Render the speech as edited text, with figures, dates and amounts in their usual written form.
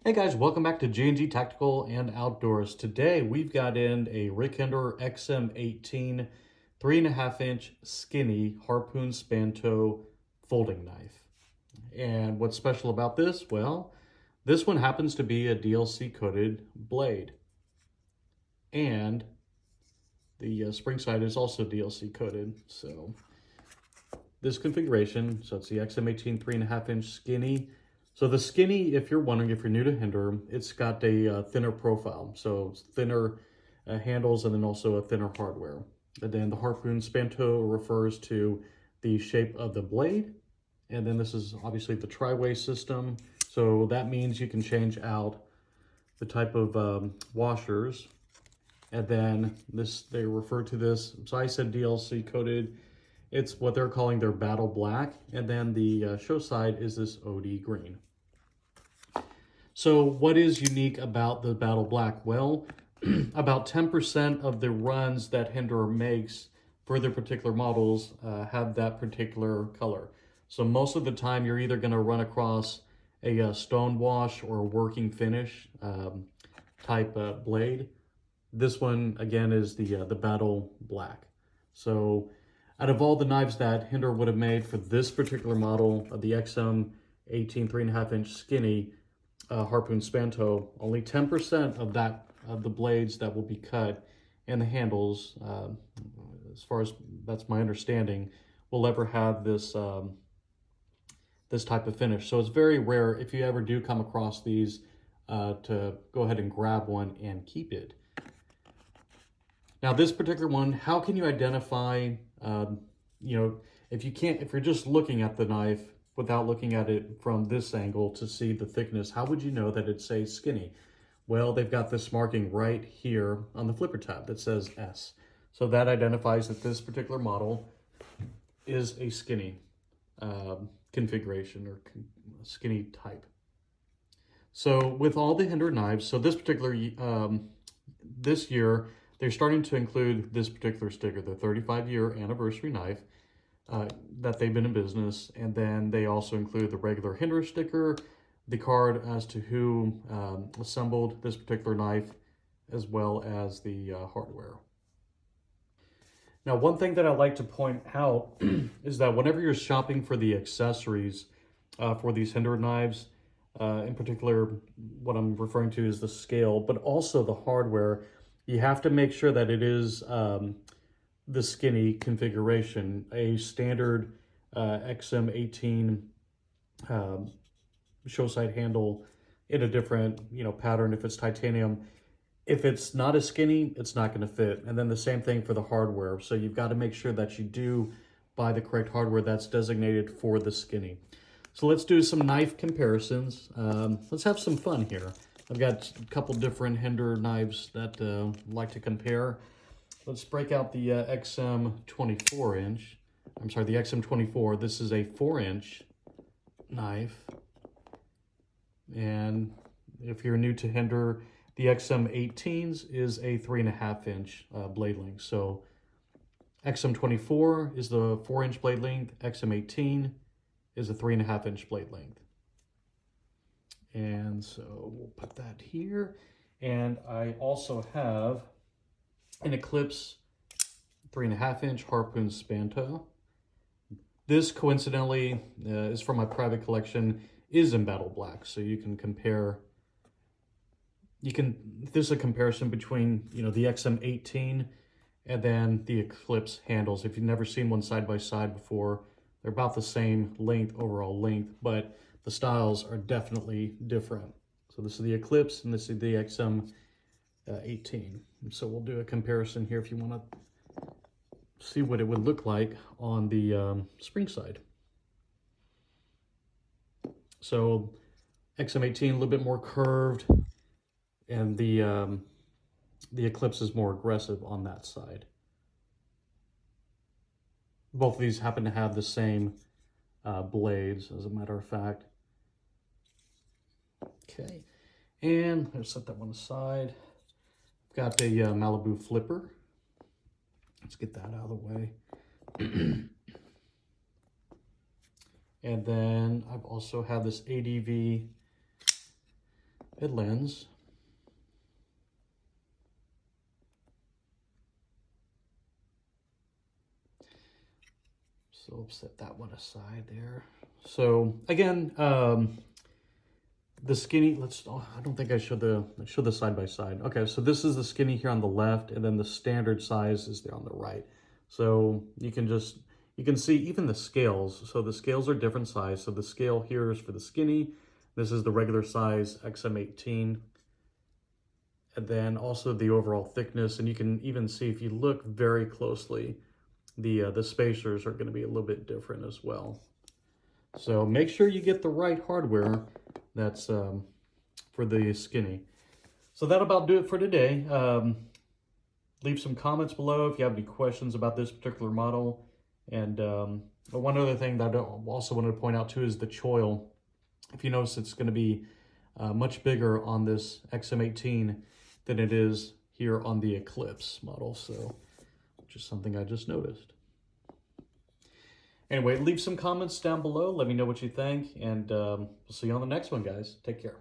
Hey guys, welcome back to G&G Tactical and Outdoors. Today we've got in a Hinderer XM-18 3.5-inch skinny Harpoon Spanto folding knife. And what's special about this? Well, this one happens to be a DLC coated blade. And the spring side is also DLC coated. So this configuration, so it's the XM-18 3.5-inch skinny. So the skinny, if you're wondering, if you're new to Hinderer, it's got a thinner profile. So it's thinner handles and then also a thinner hardware. And then the Harpoon Spanto refers to the shape of the blade. And then this is obviously the tri-way system. So that means you can change out the type of washers. And then they refer to this, so I said DLC coated. It's what they're calling their Battle Black. And then the show side is this OD green. So what is unique about the Battle Black? Well, about 10% of the runs that Hinderer makes for their particular models have that particular color. So most of the time you're either going to run across a stone wash or a working finish type blade. This one, again, is the Battle Black. So out of all the knives that Hinderer would have made for this particular model of the XM-18 3.5-inch skinny Harpoon Spanto, only 10% of the blades that will be cut and the handles, as far as that's my understanding, will ever have this this type of finish. So it's very rare, if you ever do come across these, to go ahead and grab one and keep it. Now this particular one, how can you identify, if you're just looking at the knife without looking at it from this angle to see the thickness, how would you know that it's a skinny? Well, they've got this marking right here on the flipper tab that says S. So that identifies that this particular model is a skinny configuration or skinny type. So with all the Hinderer knives, so this particular, this year, they're starting to include this particular sticker, the 35-year anniversary knife that they've been in business. And then they also include the regular Hinderer sticker, the card as to who assembled this particular knife, as well as the hardware. Now, one thing that I like to point out is that whenever you're shopping for the accessories for these Hinderer knives, in particular, what I'm referring to is the scale, but also the hardware, you have to make sure that it is the skinny configuration. A standard XM-18 show side handle in a different pattern, if it's titanium. If it's not as skinny, it's not going to fit. And then the same thing for the hardware. So you've got to make sure that you do buy the correct hardware that's designated for the skinny. So let's do some knife comparisons. Let's have some fun here. I've got a couple different Hinderer knives that I like to compare. Let's break out the XM-24-inch. I'm sorry, the XM-24. This is a 4-inch knife. And if you're new to Hinderer, the XM-18s is a 3.5-inch blade length. So XM-24 is the 4-inch blade length. XM-18 is a 3.5-inch blade length. And so we'll put that here. And I also have an Eclipse 3.5-inch Harpoon Spanto. This, coincidentally, is from my private collection, is in Battle Black. So you can compare, there's a comparison between, the XM-18 and then the Eclipse handles. If you've never seen one side by side before, they're about the same length, overall length, but the styles are definitely different. So this is the Eclipse and this is the XM-18. So we'll do a comparison here if you want to see what it would look like on the spring side. So XM-18 a little bit more curved, and the Eclipse is more aggressive on that side. Both of these happen to have the same blades, as a matter of fact. Okay, and I'll set that one aside. I've got a Malibu flipper. Let's get that out of the way. And then I've also had this ADV it lands. So we'll set that one aside there. So again, the skinny, I don't think I showed the side by side. Okay, so this is the skinny here on the left, and then the standard size is there on the right. So you can see even the scales. So the scales are different size. So the scale here is for the skinny. This is the regular size XM-18. And then also the overall thickness. And you can even see if you look very closely, the spacers are going to be a little bit different as well. So make sure you get the right hardware that's for the skinny. So that'll about do it for today. Leave some comments below if you have any questions about this particular model. And one other thing that I also wanted to point out too is the choil. If you notice, it's going to be much bigger on this XM-18 than it is here on the Eclipse model. So just something I just noticed. Anyway, leave some comments down below. Let me know what you think, and we'll see you on the next one, guys. Take care.